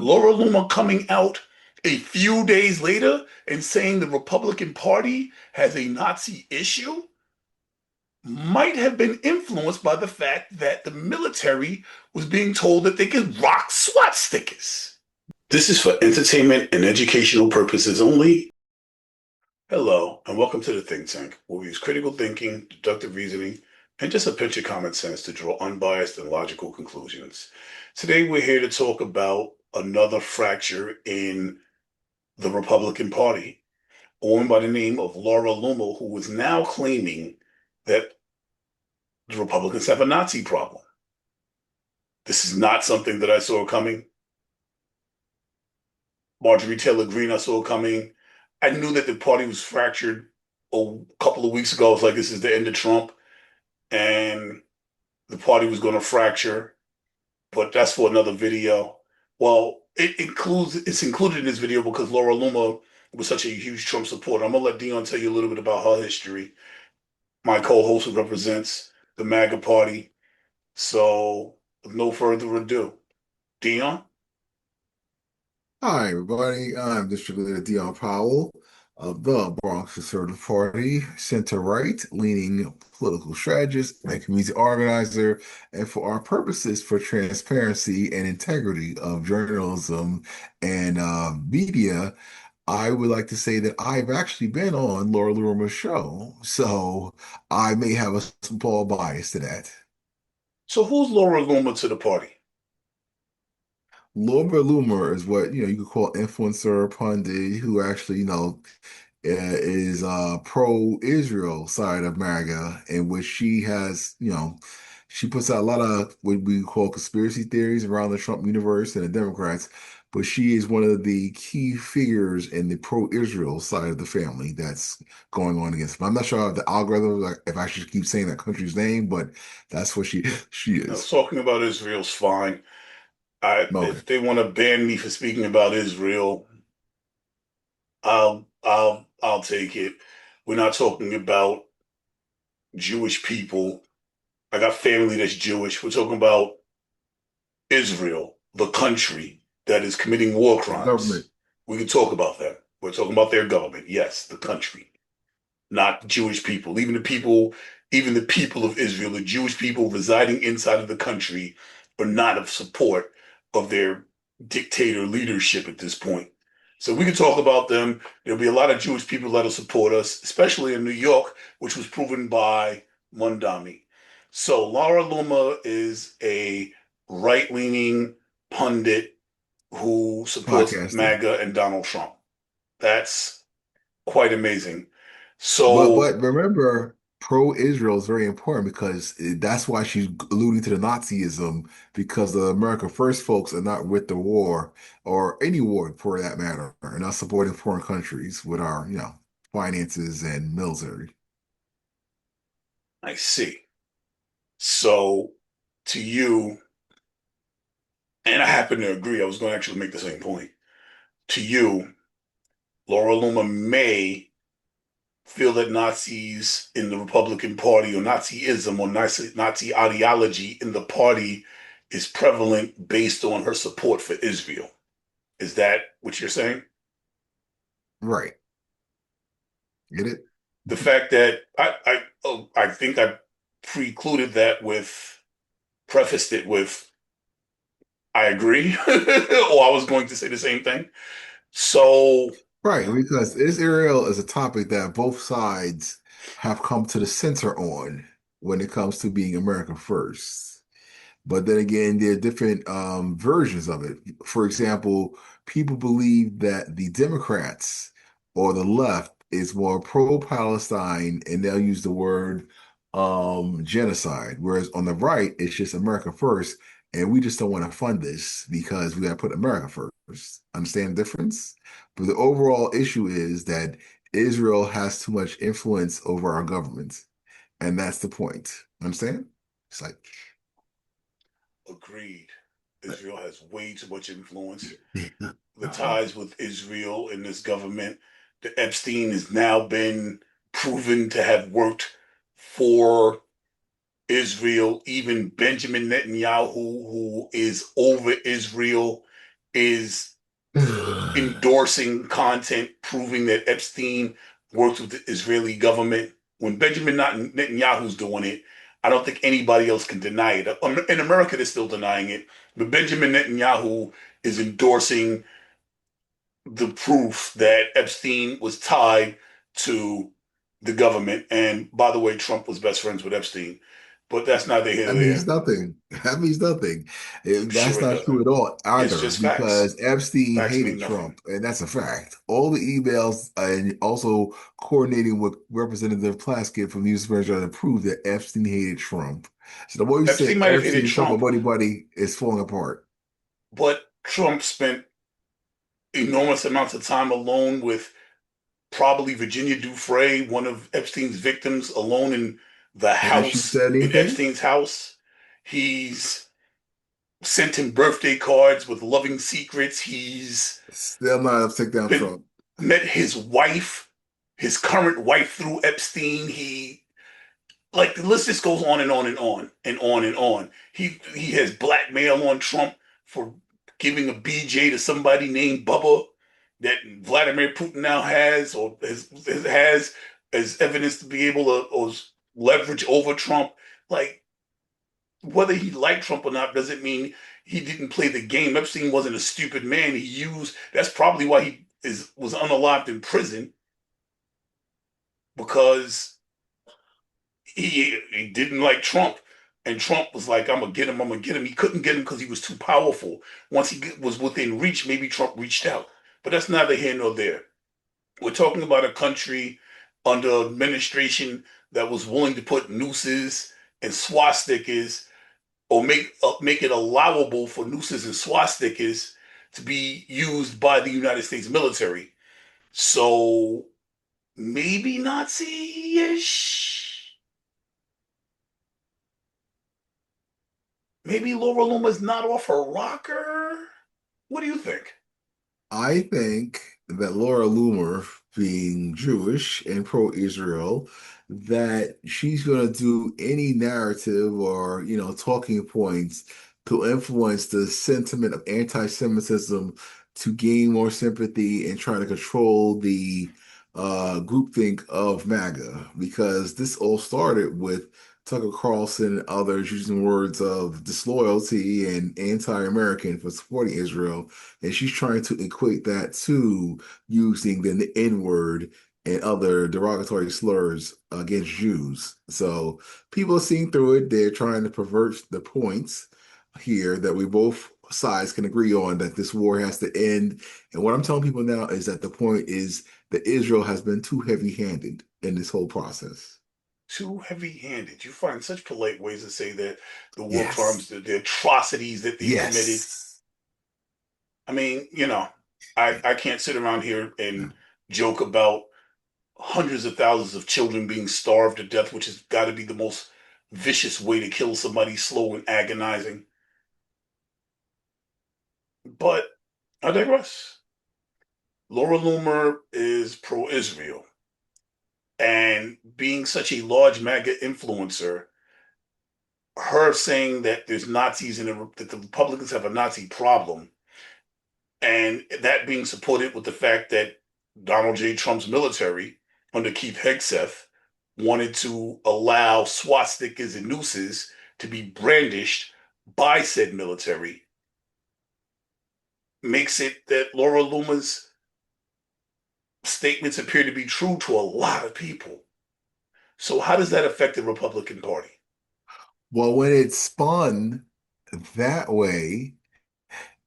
Laura Loomer coming out a few days later and saying the Republican Party has a Nazi issue might have been influenced by the fact that the military was being told that they could rock SWAT stickers. This is for entertainment and educational purposes only. Hello, and welcome to the Think Tank, where we use critical thinking, deductive reasoning, and just a pinch of common sense to draw unbiased and logical conclusions. Today, we're here to talk about another fracture in the Republican Party, a woman by the name of Laura Loomer, who is now claiming that the Republicans have a Nazi problem. This is not something that I saw coming. Marjorie Taylor Greene, I saw coming. I knew that the party was fractured a couple of weeks ago. I was like, this is the end of Trump, and the party was going to fracture, but that's for another video. Well, it's included in this video because Laura Loomer was such a huge Trump supporter. I'm gonna let Dion tell you a little bit about her history. My co-host who represents the MAGA party. So, with no further ado, Dion. Hi, everybody. I'm District Leader Dion Powell of the Bronx Conservative Party, center-right leaning political strategist and community organizer. And for our purposes for transparency and integrity of journalism and media, I would like to say that I've actually been on Laura Loomer's show, so I may have a small bias to that. So, who's Laura Loomer to the party? Laura Loomer is what you could call influencer pundit who actually is pro-Israel side of MAGA, in which she has she puts out a lot of what we call conspiracy theories around the Trump universe and the Democrats, but she is one of the key figures in the pro-Israel side of the family that's going on against them. I'm not sure if the algorithm, like, if I should keep saying that country's name, but that's what she Now, is. talking about Israel's fine. Okay. If they want to ban me for speaking about Israel, I'll take it. We're not talking about Jewish people. I got family that's Jewish. We're talking about Israel, the country that is committing war The government. crimes. We can talk about that. We're talking about their government. Yes, the country, not Jewish people. Even the people of Israel, the Jewish people residing inside of the country, are not of support of their dictator leadership at this point. So we can talk about them. There'll be a lot of Jewish people that'll support us, especially in New York, which was proven by Mondami. So Laura Loomer is a right-leaning pundit who supports Podcaster. MAGA and Donald Trump. That's quite amazing. But So, but remember, pro-Israel is very important because that's why she's alluding to the Nazism, because the America First folks are not with the war or any war for that matter, are not supporting foreign countries with our, finances and military. I see. So, to you, and I happen to agree, I was going to actually make the same point. To you, Laura Loomer may feel that Nazis in the Republican Party or Nazism or Nazi ideology in the party is prevalent based on her support for Israel. Is that what you're saying? Right. Get it? The fact that I think I precluded that with prefaced it with I agree, or I was going to say the same thing. So, Right, because Israel is a topic that both sides have come to the center on when it comes to being America first. But then again, there are different versions of it. For example, people believe that the Democrats or the left is more pro-Palestine, and they'll use the word genocide. Whereas on the right, it's just America first, and we just don't want to fund this because we got to put America first. Understand the difference? But the overall issue is that Israel has too much influence over our government, and that's the point. Understand? It's like. agreed. Israel has way too much influence. The Uh, ties with Israel in this government, the Epstein has now been proven to have worked for Israel. Even Benjamin Netanyahu, who is over Israel, is endorsing content proving that Epstein works with the Israeli government. When Benjamin Netanyahu's doing it, I don't think anybody else can deny it. In America, they're still denying it, but Benjamin Netanyahu is endorsing the proof that Epstein was tied to the government. And by the way, Trump was best friends with Epstein, but that's neither here That nor means there. nothing. That means nothing. That's Sure, it not true doesn't. at all It's either, just facts. because Epstein Facts hated mean nothing. Trump, and that's a fact. All the emails and also coordinating with Representative Plaskett from the U.S. Attorney to prove that Epstein hated Trump. So the more you say Epstein might have Epstein hated and Trump are Trump, buddy buddy, it's falling apart. but Trump spent enormous amounts of time alone with probably Virginia Dufresne, one of Epstein's victims, alone in the And has she house, said in anything? Epstein's house. He's sent him birthday cards with loving secrets. He's Still not up, take down been Trump. met his wife, his current wife through Epstein. He like the list just goes on and on and on and on and on. He has blackmail on Trump for giving a BJ to somebody named Bubba that Vladimir Putin now has has as evidence to be able to or leverage over Trump. Like whether he liked Trump or not doesn't mean he didn't play the game. Epstein wasn't a stupid man. He used that's probably why he is was unalived in prison because he didn't like Trump. And Trump was like, I'm gonna get him, I'm gonna get him. He couldn't get him because he was too powerful. Once was within reach, maybe Trump reached out. But that's neither here nor there. We're talking about a country under administration that was willing to put nooses and swastikas or make it allowable for nooses and swastikas to be used by the United States military. So maybe Nazi-ish. Maybe Laura Luma's not off her rocker. What do you think? I think that Laura Loomer, being Jewish and pro-Israel, that she's going to do any narrative or, talking points to influence the sentiment of anti-Semitism to gain more sympathy and try to control the groupthink of MAGA. Because this all started with Tucker Carlson and others using words of disloyalty and anti-American for supporting Israel, and she's trying to equate that to using the N-word and other derogatory slurs against Jews. So people are seeing through it. They're trying to pervert the points here that we both sides can agree on, that this war has to end. And what I'm telling people now is that the point is that Israel has been too heavy-handed in this whole process. Too heavy-handed. You find such polite ways to say that the war crimes, Yes. the atrocities that they've committed. Yes. I mean, I can't sit around here and joke about hundreds of thousands of children being starved to death, which has got to be the most vicious way to kill somebody, slow and agonizing. But I digress. Laura Loomer is pro-Israel, and being such a large MAGA influencer, her saying that there's Nazis that the Republicans have a Nazi problem, and that being supported with the fact that Donald J. Trump's military under Keith Hegseth wanted to allow swastikas and nooses to be brandished by said military, makes it that Laura Loomer's statements appear to be true to a lot of people. So how does that affect the Republican Party? Well, when it spun that way,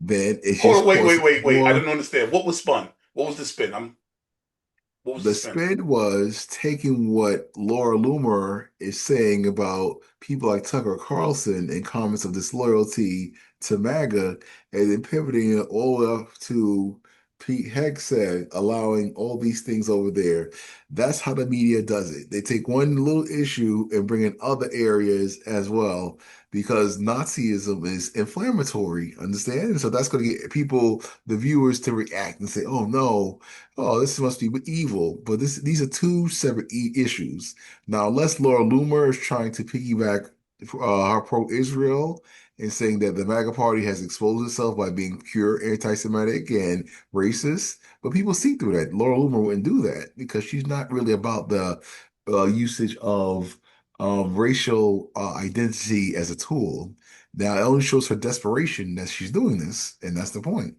then it Hold just on, wait, wait, causes wait, wait. I more. didn't understand. What was spun? What was the spin? What was the The spin? spin was taking what Laura Loomer is saying about people like Tucker Carlson and comments of disloyalty to MAGA, and then pivoting it all up to Pete Hegseth, allowing all these things over there. That's how the media does it. They take one little issue and bring in other areas as well, because Nazism is inflammatory, understand? So that's going to get people, the viewers, to react and say, oh no. Oh, this must be evil. But these are two separate issues. Now, unless Laura Loomer is trying to piggyback her pro-Israel and saying that the MAGA party has exposed itself by being pure anti-Semitic and racist. But people see through that. Laura Loomer wouldn't do that because she's not really about the usage of racial identity as a tool. Now, it only shows her desperation that she's doing this, and that's the point.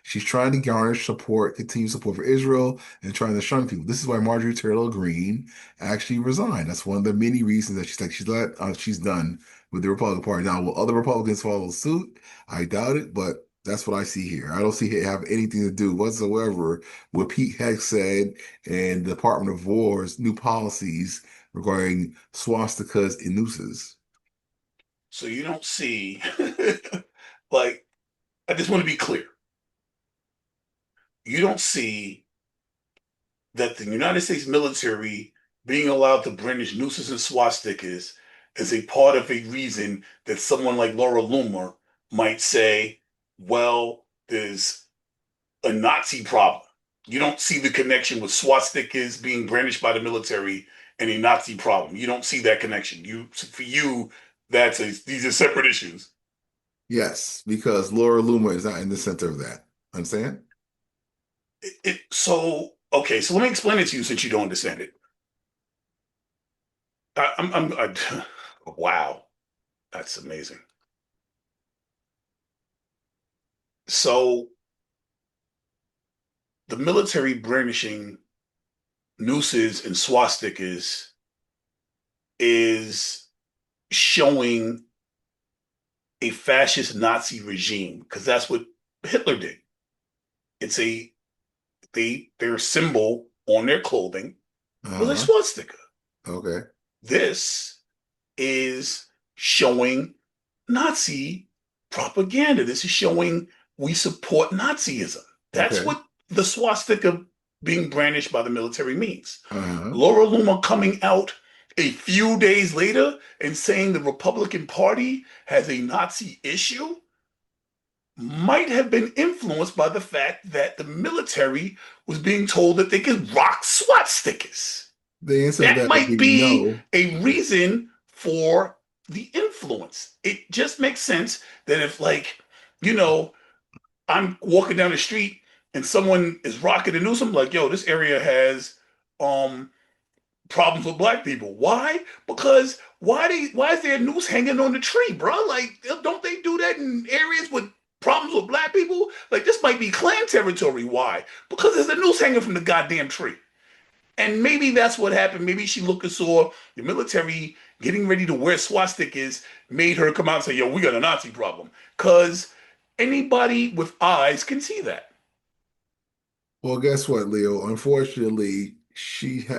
She's trying to garner support, continue support for Israel, and trying to shun people. This is why Marjorie Taylor Greene actually resigned. That's one of the many reasons that she's done with the Republican Party. Now, will other Republicans follow suit? I doubt it, but that's what I see here. I don't see it have anything to do whatsoever with Pete Hegseth and the Department of War's new policies regarding swastikas and nooses. So you don't see, like, I just want to be clear. You don't see that the United States military being allowed to brandish nooses and swastikas is a part of a reason that someone like Laura Loomer might say, well, there's a Nazi problem. You don't see the connection with swastikas being brandished by the military and a Nazi problem. You don't see that connection. For you, these are separate issues. Yes, because Laura Loomer is not in the center of that. Understand? So okay, so let me explain it to you since you don't understand it. Wow, that's amazing. So the military brandishing nooses and swastikas is showing a fascist Nazi regime because that's what Hitler did. It's their symbol on their clothing was a Uh-huh. swastika. Okay. This is showing Nazi propaganda. This is showing we support Nazism. That's Okay. what the swastika being brandished by the military means. Uh-huh. Laura Loomer coming out a few days later and saying the Republican Party has a Nazi issue might have been influenced by the fact that the military was being told that they could rock swastikas. The answer to That that would might be be no. a reason for the influence. It just makes sense that if, like, you know, I'm walking down the street and someone is rocking the news, I'm like, yo, this area has um problems with black people. Why? Because why is there a noose hanging on the tree, bro? Like, don't they do that in areas with problems with black people? Like, this might be Klan territory. Why? Because there's a noose hanging from the goddamn tree. And maybe that's what happened. Maybe she looked and saw the military getting ready to wear swastikas, made her come out and say, yo, we got a Nazi problem. Because anybody with eyes can see that. Well, guess what, Leo? Unfortunately,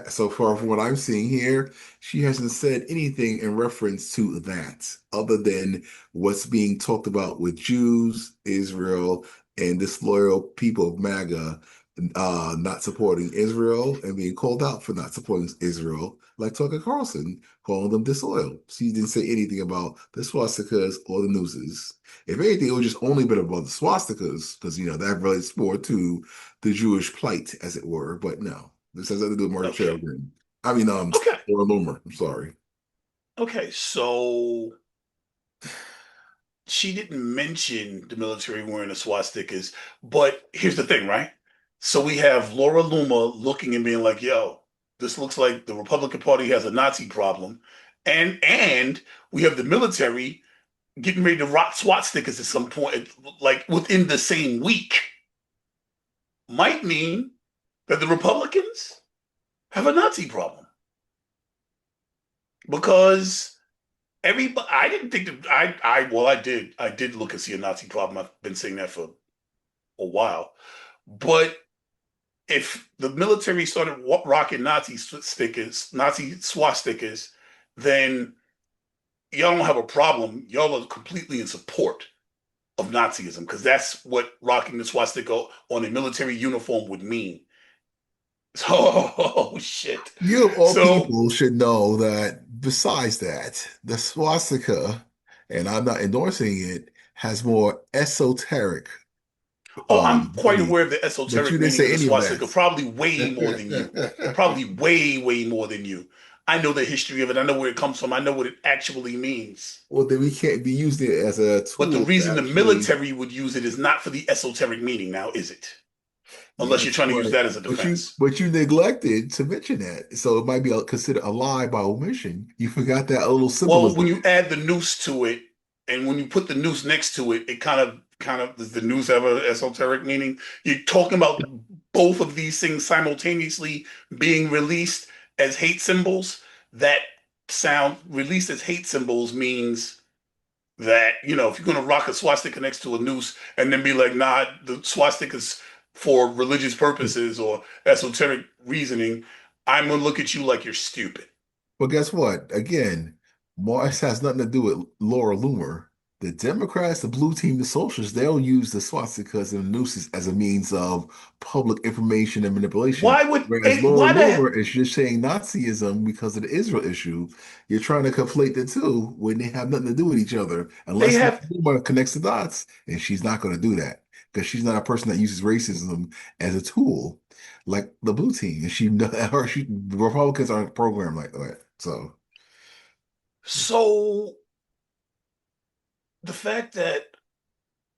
so far from what I'm seeing here, she hasn't said anything in reference to that, other than what's being talked about with Jews, Israel, and disloyal people of MAGA not supporting Israel and being called out for not supporting Israel, like Tucker Carlson calling them disloyal. She didn't say anything about the swastikas or the nooses. If anything, it would just only been about the swastikas, because that relates more to the Jewish plight, as it were. But no, this has nothing to do with Margaret Okay. Green. I mean, Okay. Laura Loomer. I'm sorry. Okay. So she didn't mention the military wearing the swastikas, but here's the thing, right? So we have Laura Loomer looking and being like, yo, this looks like the Republican Party has a Nazi problem. And we have the military getting ready to rock swastikas at some point, like within the same week, might mean that the Republicans have a Nazi problem. Because everybody, I didn't think that well, I did look and see a Nazi problem. I've been saying that for a while. But if the military started rocking Nazi swastikas, then y'all don't have a problem. Y'all are completely in support of Nazism because that's what rocking the swastika on a military uniform would mean. So, oh, shit. You of all So, people should know that besides that, the swastika, and I'm not endorsing it, has more esoteric oh, I'm quite meaning. aware of the But you esoteric didn't meaning of say the any of swastika, that. probably way more than you. Probably way, way more than you. I know the history of it. I know where it comes from. I know what it actually means. Well, then we can't be using it as a But the tool to reason the actually. military would use it is not for the esoteric meaning now, is it? Unless you're Yes, trying to use right. that as a defense. But you neglected to mention that, so it might be considered a lie by omission. You forgot that little Well, symbolism. when you add the noose to it, and when you put the noose next to it, it kind of does the noose have an esoteric meaning? You're talking about both of these things simultaneously being released as hate symbols. That sound released as hate symbols means that, if you're gonna rock a swastika next to a noose and then be like, nah, the swastika's for religious purposes or esoteric reasoning, I'm gonna look at you like you're stupid. But guess what? Again, Mars has nothing to do with Laura Loomer. The Democrats, the blue team, the socialists, they'll use the swastikas and the nooses as a means of public information and manipulation. Why would Whereas it, Laura why the Loomer is just saying Nazism because of the Israel issue. You're trying to conflate the two when they have nothing to do with each other, they unless Laura have Loomer connects the dots, and she's not going to do that because she's not a person that uses racism as a tool like the blue team. And Republicans aren't programmed like that. So so the fact that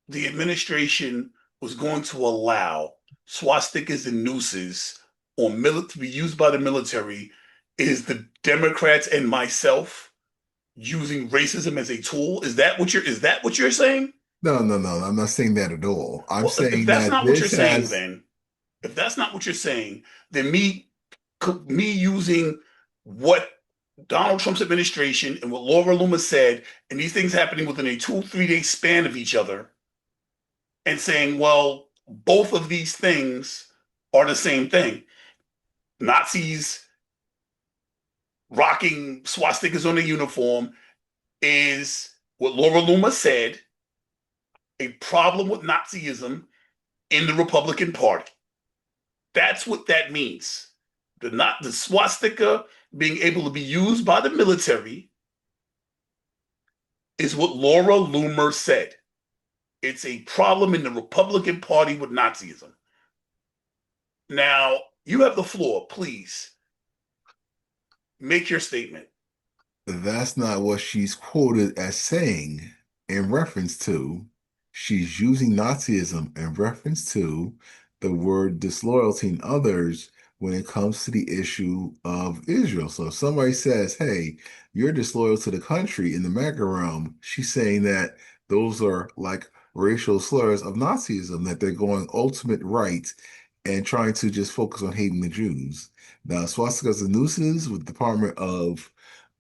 the administration was going to allow swastikas and nooses to be used by the military is the Democrats and myself using racism as a tool. Is that what you're saying? no, no, no, I'm not saying that at all. I'm Well, if saying that's that not what you're this saying, has then if that's not what you're saying, then me using what Donald Trump's administration and what Laura Loomer said, and these things happening within a 2 3 day span of each other, and saying, well, both of these things are the same thing. Nazis rocking swastikas on their uniform is what Laura Loomer said, a problem with Nazism in the Republican Party. That's what that means. The swastika being able to be used by the military is what Laura Loomer said. It's a problem in the Republican Party with Nazism. Now, you have the floor. Please make your statement. That's not what she's quoted as saying in reference to. She's using Nazism in reference to the word disloyalty in others when it comes to the issue of Israel. So if somebody says, hey, you're disloyal to the country in the MAGA realm, she's saying that those are like racial slurs of Nazism, that they're going ultimate right and trying to just focus on hating the Jews. Now, swastikas and nooses with the Department of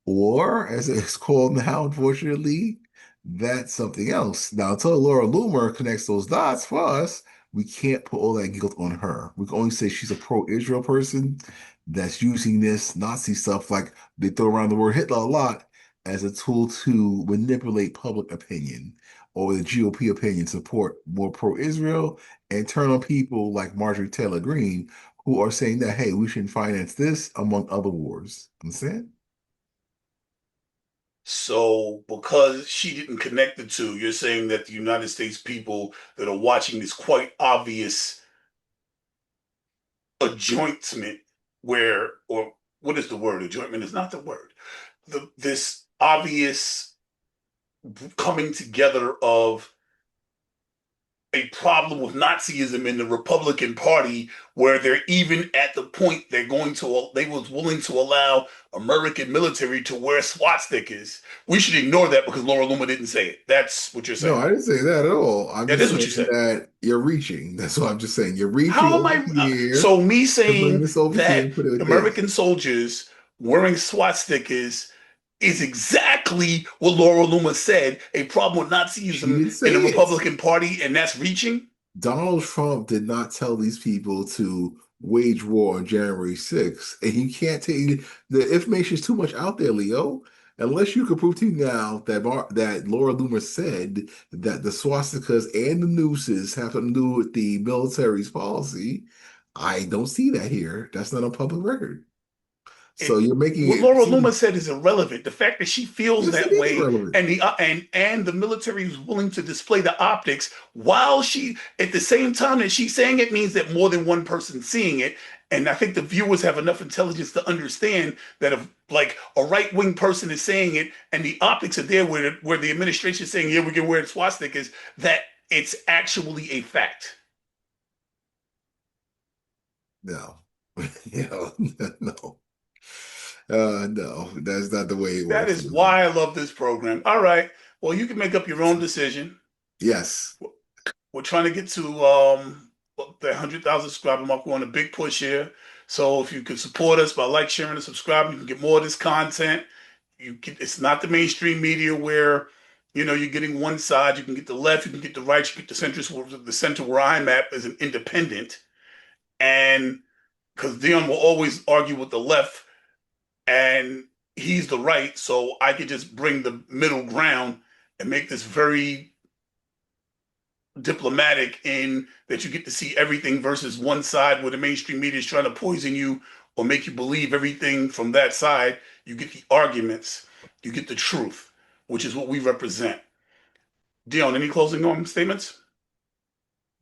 or, as it's called now, unfortunately, that's something else. Now, until Laura Loomer connects those dots for us, we can't put all that guilt on her. We can only say she's a pro-Israel person that's using this Nazi stuff, like they throw around the word Hitler a lot, as a tool to manipulate public opinion or the GOP opinion, support more pro-Israel, and turn on people like Marjorie Taylor Greene, who are saying that, hey, we shouldn't finance this, among other wars. Understand? So, because she didn't connect the two, you're saying that the United States people that are watching this quite obvious adjointment or what is the word? Adjointment is not the word. This obvious coming together of a problem with Nazism in the Republican Party, where they're even at the point they was willing to allow American military to wear swastikas. We should ignore that because Laura Loomer didn't say it. That's what you're No, saying. I didn't say that at all. I'm Yeah, just this is what saying you said. that you're reaching. That's what I'm just saying. You're reaching How am over I? here So me to bring saying this over here that and put it with this. American soldiers wearing swastikas is exactly what Laura Loomer said, a problem with She Nazism didn't in say the it. Republican Party, and that's reaching. Donald Trump did not tell these people to wage war on January 6th. And you can't take the information is too much out there, Leo. Unless you can prove to me now that Laura Loomer said that the swastikas and the nooses have something to do with the military's policy, I don't see that here. That's not on public record. So it you're making What it Laura Loomer seem, said is irrelevant. The fact that she feels yes, it that is way irrelevant. and the military is willing to display the optics while she at the same time that she's saying it means that more than one person seeing it, And I think the viewers have enough intelligence to understand that if like a right wing person is saying it and the optics are there where the administration is saying, yeah, we can wear swastikas, that it's actually a fact. No, you know, no, no, that's not the way it That works. is why I love this program. All right. Well, you can make up your own decision. Yes, We're trying to get to the 100,000 subscriber mark. We're on a big push here. So if you could support us by like, sharing, and subscribing, you can get more of this content. It's not the mainstream media where you're getting one side. You can get the left, you can get the right, you can get the centrist. The center where I'm at is an independent, and because Dion will always argue with the left, and he's the right, so I could just bring the middle ground and make this very diplomatic in that you get to see everything versus one side where the mainstream media is trying to poison you or make you believe everything from that side. You get the arguments, you get the truth, which is what we represent. Dion, any closing statements?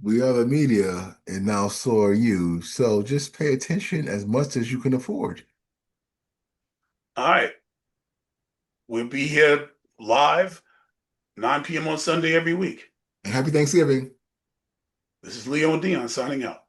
we are the media, and now so are you. So just pay attention as much as you can afford. All right. We'll be here live 9 p.m. on Sunday every week. And happy Thanksgiving. This is Leo and Dion signing out.